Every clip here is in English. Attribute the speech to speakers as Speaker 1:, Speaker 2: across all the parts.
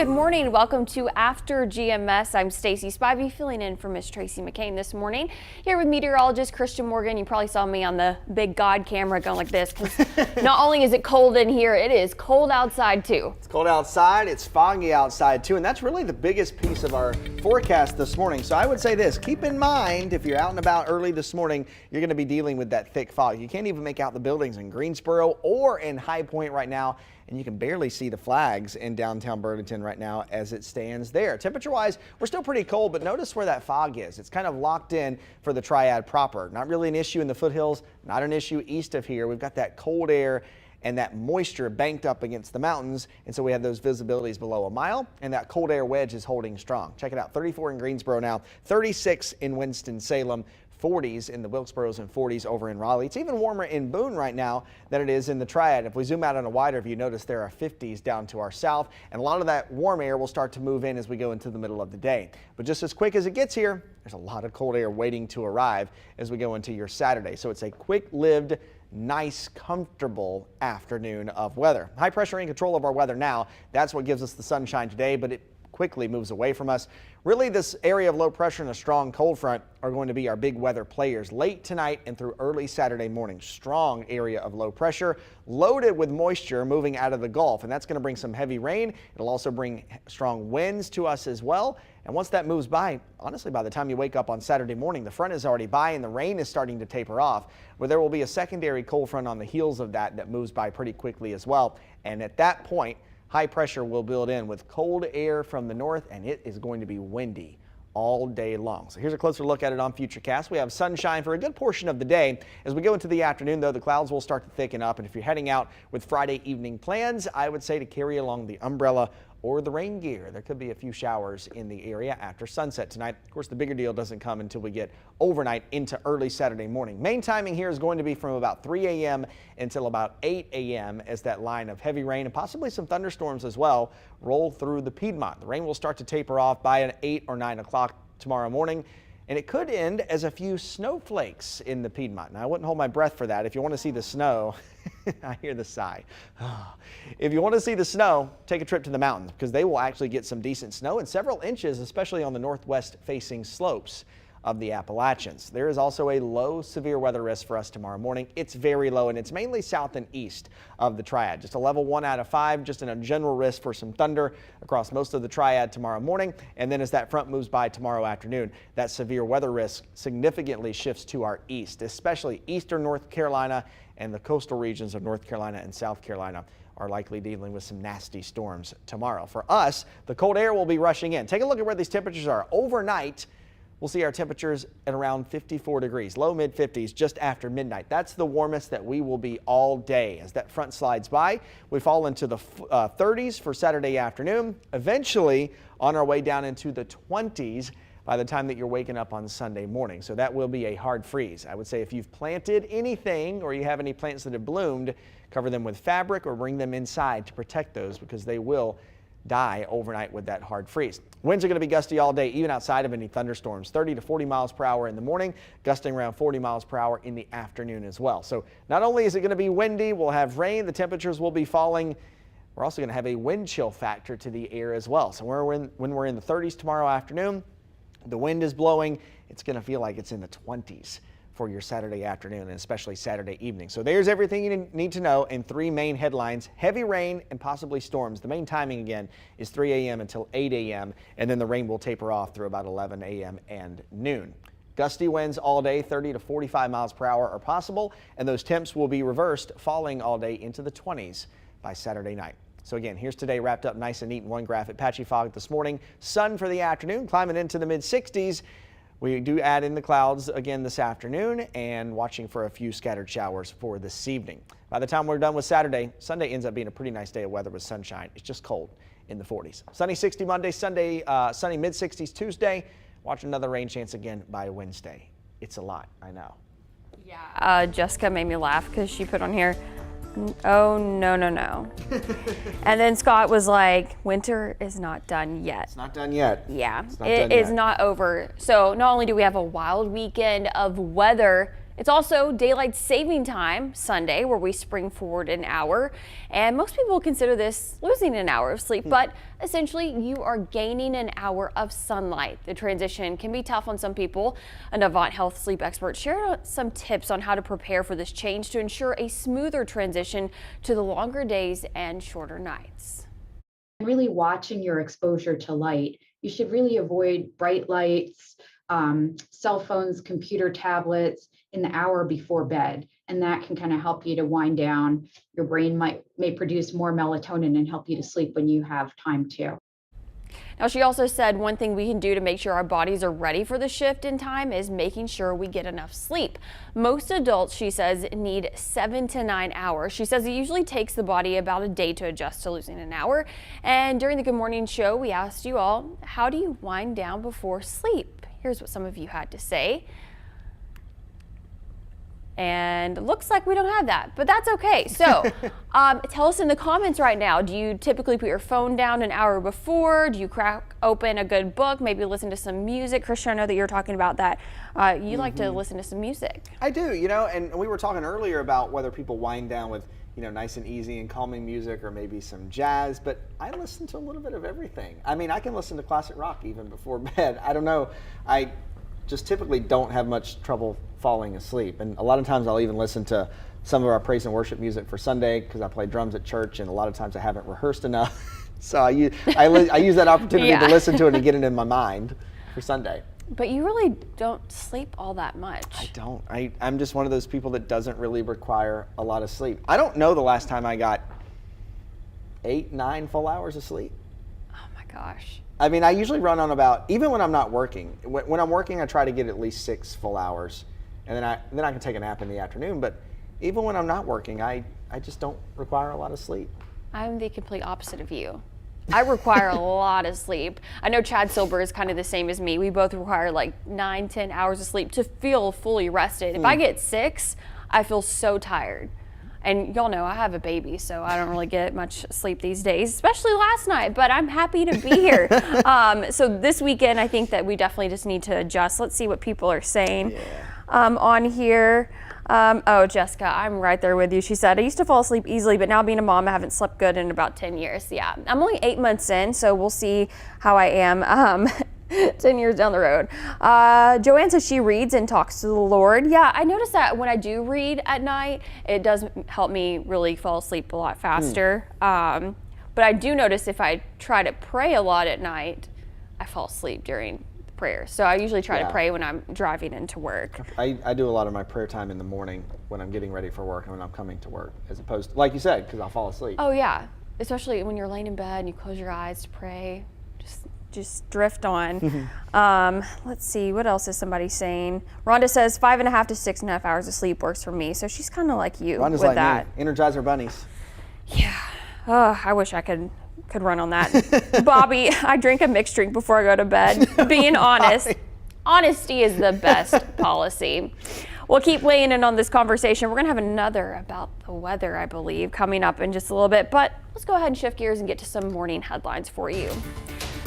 Speaker 1: Good morning. Welcome to After GMS. I'm Stacy Spivey, filling in for Miss Tracy McCain this morning. Here with meteorologist Christian Morgan. You probably saw me on the big God camera going like this because not only is it cold in here, it is cold outside too.
Speaker 2: It's cold outside, it's foggy outside too, and that's really the biggest piece of our forecast this morning. So I would say this, keep in mind if you're out and about early this morning, you're going to be dealing with that thick fog. You can't even make out the buildings in Greensboro or in High Point right now, and you can barely see the flags in downtown Burlington right now as it stands there. Temperature-wise, we're still pretty cold, but notice where that fog is. It's kind of locked in for the triad proper. Not really an issue in the foothills, not an issue east of here. We've got that cold air and that moisture banked up against the mountains, and so we have those visibilities below a mile, and that cold air wedge is holding strong. Check it out, 34 in Greensboro now, 36 in Winston-Salem, 40s in the Wilkesboros and 40s over in Raleigh. It's even warmer in Boone right now than it is in the Triad. If we zoom out on a wider view, notice there are 50s down to our south, and a lot of that warm air will start to move in as we go into the middle of the day. But just as quick as it gets here, there's a lot of cold air waiting to arrive as we go into your Saturday. So it's a quick-lived, nice, comfortable afternoon of weather. High pressure in control of our weather now. That's what gives us the sunshine today, but it quickly moves away from us. Really, this area of low pressure and a strong cold front are going to be our big weather players late tonight and through early Saturday morning. Strong area of low pressure loaded with moisture moving out of the Gulf, and that's going to bring some heavy rain. It'll also bring strong winds to us as well. And once that moves by, honestly, by the time you wake up on Saturday morning, the front is already by and the rain is starting to taper off, where there will be a secondary cold front on the heels of that moves by pretty quickly as well. And at that point, high pressure will build in with cold air from the north, and it is going to be windy all day long. So here's a closer look at it on Futurecast. We have sunshine for a good portion of the day. As we go into the afternoon, though, the clouds will start to thicken up, and if you're heading out with Friday evening plans, I would say to carry along the umbrella or the rain gear. There could be a few showers in the area after sunset tonight. Of course, the bigger deal doesn't come until we get overnight into early Saturday morning. Main timing here is going to be from about 3 a.m. until about 8 a.m. as that line of heavy rain and possibly some thunderstorms as well roll through the Piedmont. The rain will start to taper off by an 8 or 9 o'clock tomorrow morning, and it could end as a few snowflakes in the Piedmont. Now, I wouldn't hold my breath for that. If you want to see the snow, I hear the sigh. If you want to see the snow, take a trip to the mountains because they will actually get some decent snow and several inches, especially on the northwest facing slopes of the Appalachians. There is also a low severe weather risk for us tomorrow morning. It's very low, and it's mainly south and east of the Triad. Just a level 1 out of 5, just in a general risk for some thunder across most of the Triad tomorrow morning. And then as that front moves by tomorrow afternoon, that severe weather risk significantly shifts to our east, especially eastern North Carolina and the coastal regions of North Carolina and South Carolina are likely dealing with some nasty storms tomorrow. For us, the cold air will be rushing in. Take a look at where these temperatures are. Overnight, we'll see our temperatures at around 54 degrees, low mid 50s just after midnight. That's the warmest that we will be all day. As that front slides by, we fall into the 30s for Saturday afternoon, eventually on our way down into the 20s by the time that you're waking up on Sunday morning. So that will be a hard freeze. I would say if you've planted anything or you have any plants that have bloomed, cover them with fabric or bring them inside to protect those because they will die overnight with that hard freeze. Winds are going to be gusty all day, even outside of any thunderstorms. 30 to 40 miles per hour in the morning, gusting around 40 miles per hour in the afternoon as well. So not only is it going to be windy, we'll have rain, the temperatures will be falling. We're also going to have a wind chill factor to the air as well. So when we're in the 30s tomorrow afternoon, the wind is blowing, it's going to feel like it's in the 20s for your Saturday afternoon and especially Saturday evening. So there's everything you need to know in 3 main headlines: heavy rain and possibly storms. The main timing again is 3 a.m. until 8 a.m. and then the rain will taper off through about 11 a.m. and noon. Gusty winds all day, 30 to 45 miles per hour are possible, and those temps will be reversed, falling all day into the 20s by Saturday night. So again, here's today wrapped up nice and neat in one graphic. Patchy fog this morning, sun for the afternoon, climbing into the mid 60s. We do add in the clouds again this afternoon and watching for a few scattered showers for this evening. By the time we're done with Saturday, Sunday ends up being a pretty nice day of weather with sunshine. It's just cold in the 40s. Sunny 60 Monday, sunny mid 60s Tuesday. Watch another rain chance again by Wednesday. It's a lot, I know.
Speaker 1: Yeah, Jessica made me laugh because she put on here, oh, no, no, no. And then Scott was like, winter is not done yet.
Speaker 2: It's not done yet.
Speaker 1: Yeah, it is not over. So not only do we have a wild weekend of weather, It's also daylight saving time Sunday, where we spring forward an hour. And most people consider this losing an hour of sleep, but essentially you are gaining an hour of sunlight. The transition can be tough on some people. An Avant Health sleep expert shared some tips on how to prepare for this change to ensure a smoother transition to the longer days and shorter nights.
Speaker 3: Really watching your exposure to light. You should really avoid bright lights, cell phones, computer tablets in the hour before bed. And that can kind of help you to wind down. Your brain may produce more melatonin and help you to sleep when you have time to.
Speaker 1: Now, she also said one thing we can do to make sure our bodies are ready for the shift in time is making sure we get enough sleep. Most adults, she says, need 7 to 9 hours. She says it usually takes the body about a day to adjust to losing an hour. And during the Good Morning show, we asked you all, how do you wind down before sleep? Here's what some of you had to say. And it looks like we don't have that, but that's okay. So tell us in the comments right now, do you typically put your phone down an hour before? Do you crack open a good book, maybe listen to some music? Christian, I know that you're talking about that. You like to listen to some music.
Speaker 2: I do, and we were talking earlier about whether people wind down with, nice and easy and calming music or maybe some jazz, but I listen to a little bit of everything. I mean, I can listen to classic rock even before bed. I don't know. I just typically don't have much trouble falling asleep. And a lot of times I'll even listen to some of our praise and worship music for Sunday because I play drums at church, and a lot of times I haven't rehearsed enough. So I use that opportunity to listen to it and get it in my mind for Sunday.
Speaker 1: But you really don't sleep all that much.
Speaker 2: I don't. I'm just one of those people that doesn't really require a lot of sleep. I don't know the last time I got 8, 9 full hours of sleep.
Speaker 1: Oh my gosh.
Speaker 2: I mean, I usually run on about, even when I'm not working. When I'm working, I try to get at least 6 full hours, and then I can take a nap in the afternoon. But even when I'm not working, I just don't require a lot of sleep.
Speaker 1: I'm the complete opposite of you. I require a lot of sleep. I know Chad Silber is kind of the same as me. We both require like 9, 10 hours of sleep to feel fully rested. If I get 6, I feel so tired. And y'all know I have a baby, so I don't really get much sleep these days, especially last night, but I'm happy to be here. So this weekend, I think that we definitely just need to adjust. Let's see what people are saying on here. Oh, Jessica, I'm right there with you. She said, I used to fall asleep easily, but now being a mom, I haven't slept good in about 10 years. Yeah, I'm only 8 months in, so we'll see how I am 10 years down the road. Joanne says she reads and talks to the Lord. Yeah, I noticed that when I do read at night, it does help me really fall asleep a lot faster. But I do notice if I try to pray a lot at night, I fall asleep during prayer. So I usually try to pray when I'm driving into work.
Speaker 2: I do a lot of my prayer time in the morning when I'm getting ready for work and when I'm coming to work, as opposed to, like you said, because I'll fall asleep.
Speaker 1: Oh yeah, especially when you're laying in bed and you close your eyes to pray. Just drift on. Let's see, what else is somebody saying? Rhonda says 5.5 to 6.5 hours of sleep works for me. So she's kind of like you
Speaker 2: Rhonda's
Speaker 1: with
Speaker 2: like
Speaker 1: that.
Speaker 2: Me. Energizer bunnies.
Speaker 1: Yeah. Oh, I wish I could run on that. Bobby, I drink a mixed drink before I go to bed. Being honest, honesty is the best policy. We'll keep weighing in on this conversation. We're going to have another about the weather, I believe, coming up in just a little bit. But let's go ahead and shift gears and get to some morning headlines for you.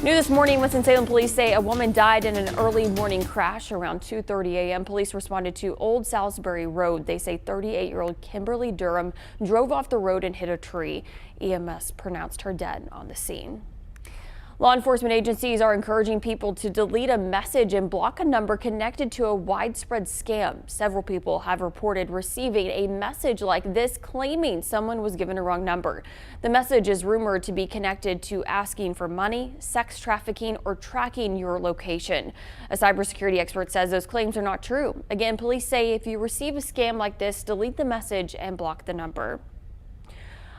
Speaker 1: New this morning, Winston-Salem police say a woman died in an early morning crash around 2:30 a.m. Police responded to Old Salisbury Road. They say 38-year-old Kimberly Durham drove off the road and hit a tree. EMS pronounced her dead on the scene. Law enforcement agencies are encouraging people to delete a message and block a number connected to a widespread scam. Several people have reported receiving a message like this claiming someone was given a wrong number. The message is rumored to be connected to asking for money, sex trafficking, or tracking your location. A cybersecurity expert says those claims are not true. Again, police say if you receive a scam like this, delete the message and block the number.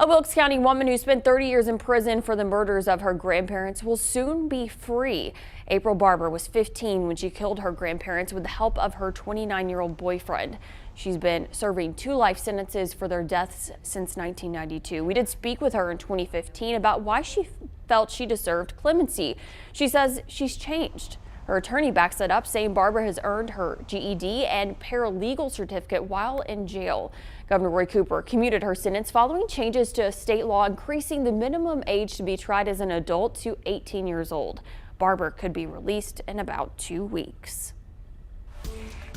Speaker 1: A Wilkes County woman who spent 30 years in prison for the murders of her grandparents will soon be free. April Barber was 15 when she killed her grandparents with the help of her 29-year-old boyfriend. She's been serving 2 life sentences for their deaths since 1992. We did speak with her in 2015 about why she felt she deserved clemency. She says she's changed. Her attorney backs it up, saying Barbara has earned her GED and paralegal certificate while in jail. Governor Roy Cooper commuted her sentence following changes to state law increasing the minimum age to be tried as an adult to 18 years old. Barbara could be released in about 2 weeks.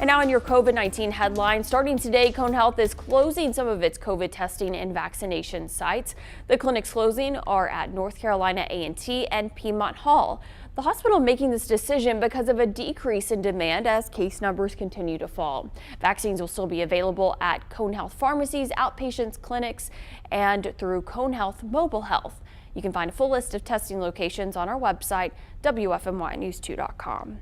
Speaker 1: And now in your COVID-19 headlines, starting today, Cone Health is closing some of its COVID testing and vaccination sites. The clinics closing are at North Carolina A&T and Piedmont Hall. The hospital making this decision because of a decrease in demand as case numbers continue to fall. Vaccines will still be available at Cone Health pharmacies, outpatients, clinics, and through Cone Health Mobile Health. You can find a full list of testing locations on our website, WFMYnews2.com.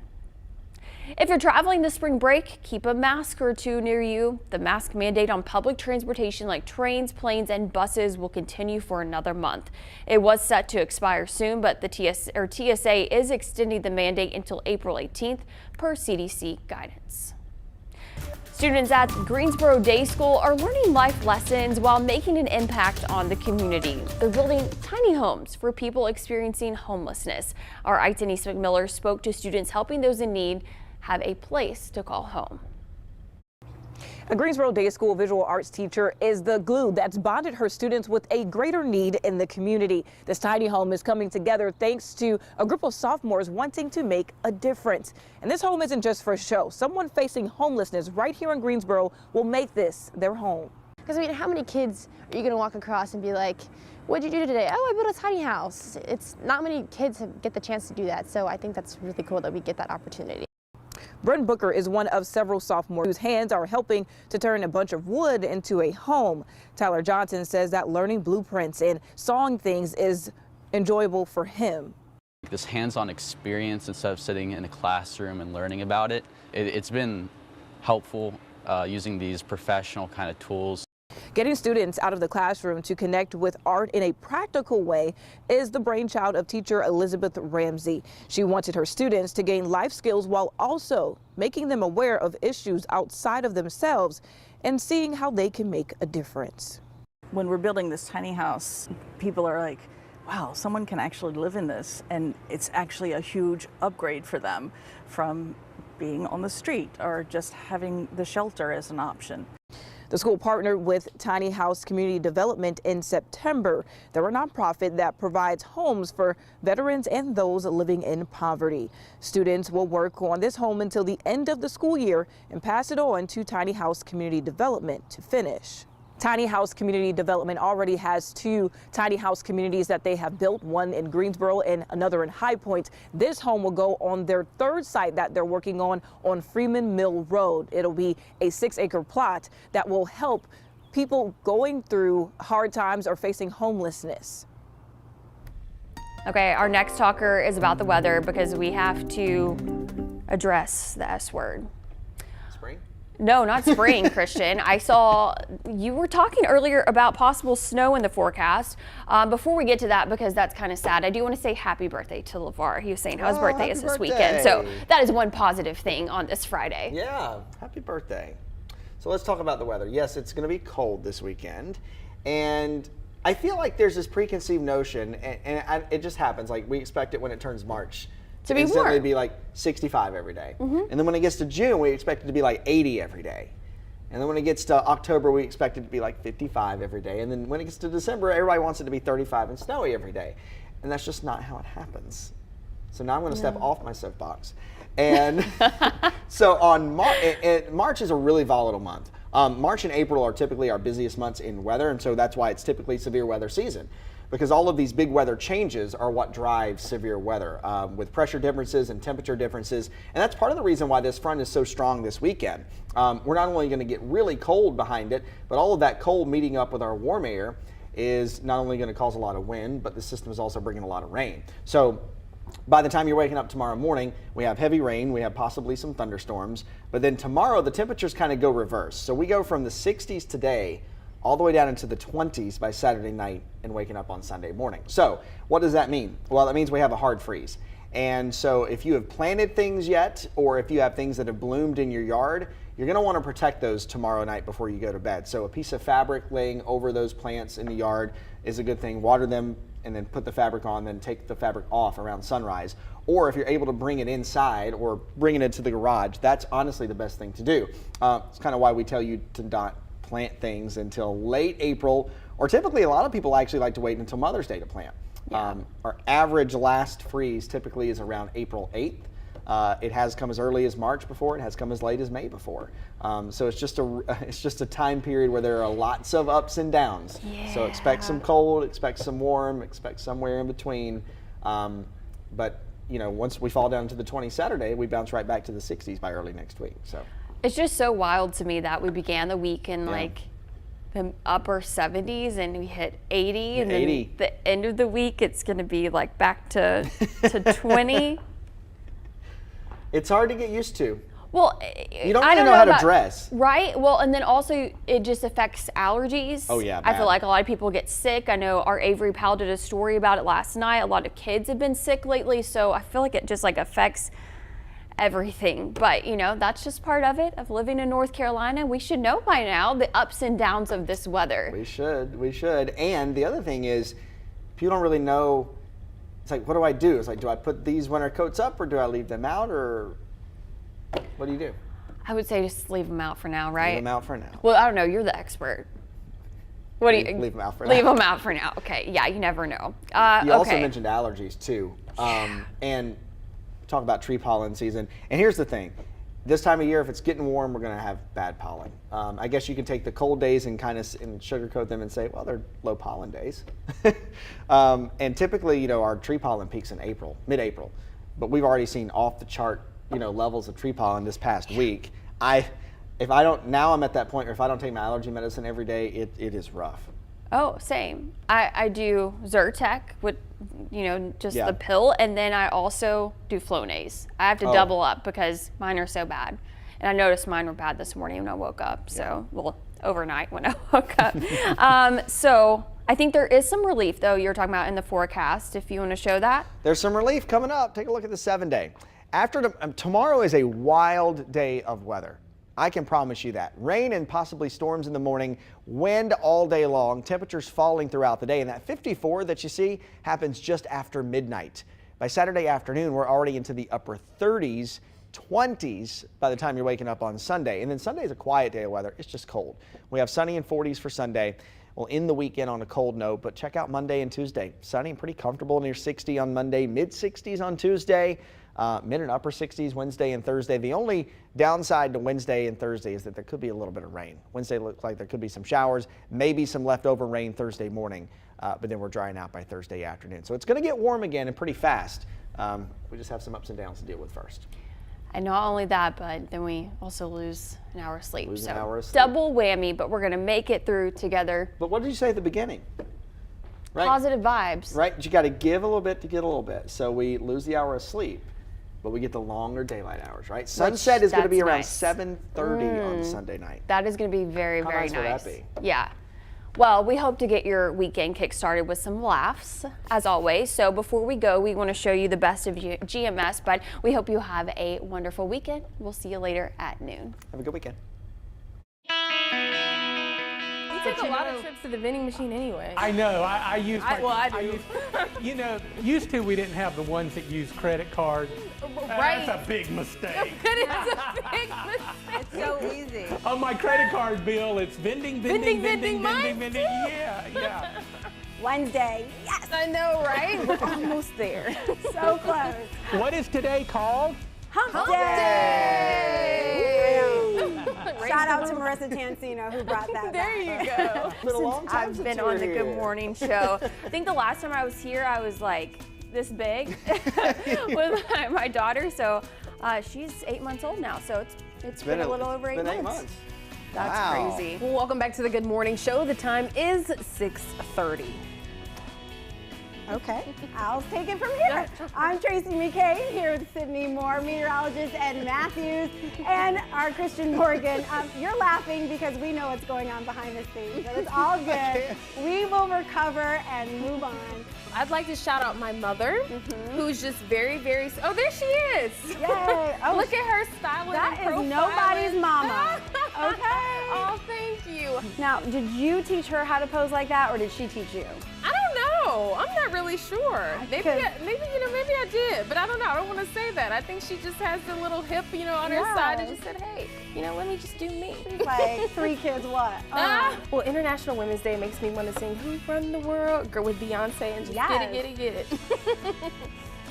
Speaker 1: If you're traveling this spring break, keep a mask or two near you. The mask mandate on public transportation like trains, planes, and buses will continue for another month. It was set to expire soon, but the TSA is extending the mandate until April 18th per CDC guidance. Students at Greensboro Day School are learning life lessons while making an impact on the community. They're building tiny homes for people experiencing homelessness. Our I-10 McMiller spoke to students helping those in need have a place to call home.
Speaker 4: A Greensboro Day School visual arts teacher is the glue that's bonded her students with a greater need in the community. This tiny home is coming together thanks to a group of sophomores wanting to make a difference. And this home isn't just for show. Someone facing homelessness right here in Greensboro will make this their home.
Speaker 5: Because I mean, how many kids are you going to walk across and be like, what'd you do today? Oh, I built a tiny house. It's not many kids get the chance to do that. So I think that's really cool that we get that opportunity.
Speaker 4: Brent Booker is one of several sophomores whose hands are helping to turn a bunch of wood into a home. Tyler Johnson says that learning blueprints and sawing things is enjoyable for him.
Speaker 6: This hands-on experience instead of sitting in a classroom and learning about it, it's been helpful using these professional kind of tools.
Speaker 4: Getting students out of the classroom to connect with art in a practical way is the brainchild of teacher Elizabeth Ramsey. She wanted her students to gain life skills while also making them aware of issues outside of themselves and seeing how they can make a difference.
Speaker 7: When we're building this tiny house, people are like, wow, someone can actually live in this, and it's actually a huge upgrade for them from being on the street or just having the shelter as an option.
Speaker 4: The school partnered with Tiny House Community Development in September. They're a nonprofit that provides homes for veterans and those living in poverty. Students will work on this home until the end of the school year and pass it on to Tiny House Community Development to finish. Tiny House Community Development already has 2 tiny house communities that they have built, one in Greensboro and another in High Point. This home will go on their 3rd site that they're working on Freeman Mill Road. It'll be a 6-acre plot that will help people going through hard times or facing homelessness.
Speaker 1: Okay, our next talker is about the weather because we have to address the S word.
Speaker 2: Spring?
Speaker 1: No, not spring, Christian. I saw you were talking earlier about possible snow in the forecast. Before we get to that, because that's kind of sad, I do want to say happy birthday to LeVar. He was saying how his birthday is this weekend. So that is one positive thing on this Friday.
Speaker 2: Yeah, happy birthday. So let's talk about the weather. Yes, it's going to be cold this weekend. And I feel like there's this preconceived notion, and it just happens. Like we expect it when it turns March.
Speaker 1: To be
Speaker 2: instantly
Speaker 1: warm.
Speaker 2: Be like 65 every day. And then when it gets to June, we expect it to be like 80 every day. And then when it gets to October, we expect it to be like 55 every day. And then when it gets to December, everybody wants it to be 35 and snowy every day. And that's just not how it happens. So now I'm going to step off my soapbox. And so on March is a really volatile month. March and April are typically our busiest months in weather, and so that's why it's typically severe weather season. Because all of these big weather changes are what drives severe weather with pressure differences and temperature differences. And that's part of the reason why this front is so strong this weekend. We're not only going to get really cold behind it, but all of that cold meeting up with our warm air is not only going to cause a lot of wind, but the system is also bringing a lot of rain. So by the time you're waking up tomorrow morning, we have heavy rain, we have possibly some thunderstorms, but then tomorrow the temperatures kind of go reverse. So we go from the 60s today all the way down into the 20s by Saturday night and waking up on Sunday morning. So what does that mean? Well, that means we have a hard freeze. And so if you have planted things yet, or if you have things that have bloomed in your yard, you're going to want to protect those tomorrow night before you go to bed. So a piece of fabric laying over those plants in the yard is a good thing. Water them and then put the fabric on, then take the fabric off around sunrise. Or if you're able to bring it inside or bring it into the garage, that's honestly the best thing to do. It's kind of why we tell you to not plant things until late April, or typically a lot of people actually like to wait until Mother's Day to plant. Yeah. Our average last freeze typically is around April 8th. It has come as early as March before. It has come as late as May before. So it's just a time period where there are lots of ups and downs.
Speaker 1: Yeah.
Speaker 2: So expect some cold, expect some warm, expect somewhere in between. But once we fall down to the 20s Saturday, we bounce right back to the 60s by early next week. So
Speaker 1: it's just so wild to me that we began the week in like the upper 70s and we hit 80, and
Speaker 2: 80.
Speaker 1: then the end of the week it's going to be like back to 20.
Speaker 2: It's hard to get used to.
Speaker 1: Well,
Speaker 2: You don't
Speaker 1: I
Speaker 2: really know how to
Speaker 1: about-
Speaker 2: dress.
Speaker 1: Right? Well, and then also it just affects allergies.
Speaker 2: Oh, yeah,
Speaker 1: I
Speaker 2: bad.
Speaker 1: feel like a lot of people get sick. I know our Avery Powell did a story about it last night. A lot of kids have been sick lately, so I feel like it just like affects everything. But, that's just part of it, of living in North Carolina. We should know by now the ups and downs of this weather.
Speaker 2: We should. And the other thing is, people don't really know. It's like, what do I do? It's like, do I put these winter coats up or do I leave them out, or what do you do?
Speaker 1: I would say just leave them out for now, right?
Speaker 2: Leave them out for now.
Speaker 1: Well, I don't know. You're the expert. What do you
Speaker 2: Leave them out for now.
Speaker 1: Leave them out for now. Okay. Yeah, you never know.
Speaker 2: You also
Speaker 1: okay.
Speaker 2: mentioned allergies too, and talk about tree pollen season. And here's the thing: this time of year, if it's getting warm, we're going to have bad pollen. I guess you can take the cold days and kind of sugarcoat them and say, well, they're low pollen days. And typically, our tree pollen peaks in April, mid-April, but we've already seen off the chart, levels of tree pollen this past week. Now I'm at that point where if I don't take my allergy medicine every day, it is rough.
Speaker 1: Oh, same. I do Zyrtec with, just
Speaker 2: Yeah.
Speaker 1: the pill, and then I also do Flonase. I have to double up because mine are so bad. And I noticed mine were bad this morning when I woke up. So, well, overnight when I woke up. So I think there is some relief, though, you're talking about in the forecast, if you want to show that.
Speaker 2: There's some relief coming up. Take a look at the 7-day. Tomorrow is a wild day of weather. I can promise you that. Rain and possibly storms in the morning, wind all day long, temperatures falling throughout the day, and that 54 that you see happens just after midnight. By Saturday afternoon, we're already into the upper 30s, 20s by the time you're waking up on Sunday. And then Sunday is a quiet day of weather. It's just cold. We have sunny and 40s for Sunday. We'll end the weekend on a cold note, but check out Monday and Tuesday. Sunny and pretty comfortable, near 60 on Monday, mid 60s on Tuesday. Mid and upper 60s Wednesday and Thursday. The only downside to Wednesday and Thursday is that there could be a little bit of rain. Wednesday looks like there could be some showers, maybe some leftover rain Thursday morning, but then we're drying out by Thursday afternoon. So it's going to get warm again and pretty fast. We just have some ups and downs to deal with first.
Speaker 1: And not only that, but then we also lose an hour of sleep.
Speaker 2: Lose
Speaker 1: so
Speaker 2: an hour of sleep.
Speaker 1: double whammy, but we're going to make it through together.
Speaker 2: But what did you say at the beginning? Right?
Speaker 1: Positive vibes.
Speaker 2: Right? You got to give a little bit to get a little bit. So we lose the hour of sleep, but we get the longer daylight hours, right? Sunset is going to be around
Speaker 1: nice.
Speaker 2: 7:30 on Sunday night.
Speaker 1: That is going to be very,
Speaker 2: How
Speaker 1: very
Speaker 2: nice would
Speaker 1: nice.
Speaker 2: that be?
Speaker 1: Yeah. Well, we hope to get your weekend kick-started with some laughs, as always. So before we go, we want to show you the best of GMS, but we hope you have a wonderful weekend. We'll see you later at noon.
Speaker 2: Have a good weekend.
Speaker 8: You take a lot of trips to the vending machine anyway.
Speaker 9: I know. I use.
Speaker 8: I do.
Speaker 9: Used to we didn't have the ones that use credit cards.
Speaker 8: Right.
Speaker 9: That's a big mistake.
Speaker 8: It is a big mistake.
Speaker 10: It's so easy.
Speaker 9: On my credit card bill, it's vending.
Speaker 8: Mine
Speaker 9: Yeah.
Speaker 10: Wednesday. Yes.
Speaker 8: I know, right? We're almost there.
Speaker 10: So close.
Speaker 9: What is today called?
Speaker 10: Hump
Speaker 8: Day.
Speaker 10: Shout out to Marissa Tansino who brought that
Speaker 8: There
Speaker 10: back.
Speaker 8: you go.
Speaker 2: It's been a long time
Speaker 1: I've
Speaker 2: since
Speaker 1: been
Speaker 2: you were
Speaker 1: on the
Speaker 2: here.
Speaker 1: Good Morning Show. I think the last time I was here, I was like this big with my daughter. So she's 8 months old now. So it's been a little over 8 months. That's
Speaker 2: Wow.
Speaker 1: crazy.
Speaker 8: Well, welcome back to the Good Morning Show. The time is 6:30.
Speaker 10: Okay, I'll take it from here. I'm Tracy McCain here with Sydney Moore, meteorologist, Ed Matthews, and our Christian Morgan. You're laughing because we know what's going on behind the scenes, but it's all good. We will recover and move on.
Speaker 8: I'd like to shout out my mother, who's just very, very. Oh, there she is.
Speaker 10: Yay! Oh,
Speaker 8: Look at her styling.
Speaker 10: that
Speaker 8: and
Speaker 10: is
Speaker 8: profiling.
Speaker 10: nobody's mama. Okay.
Speaker 8: Oh, thank you.
Speaker 10: Now, did you teach her how to pose like that, or did she teach you?
Speaker 8: I don't know. I'm not really sure. Maybe I did, but I don't know. I don't want to say that. I think she just has the little hip, on her side and just said, hey, let me just do me.
Speaker 10: Like 3 kids, what?
Speaker 8: Well, International Women's Day makes me want to sing "Who Run the World" with Beyonce and just
Speaker 10: Yes.
Speaker 8: get it.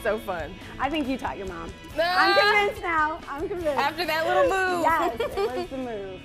Speaker 8: So fun.
Speaker 10: I think you taught your mom.
Speaker 8: Ah!
Speaker 10: I'm convinced now. I'm convinced.
Speaker 8: After that little move.
Speaker 10: Yes, it was the move.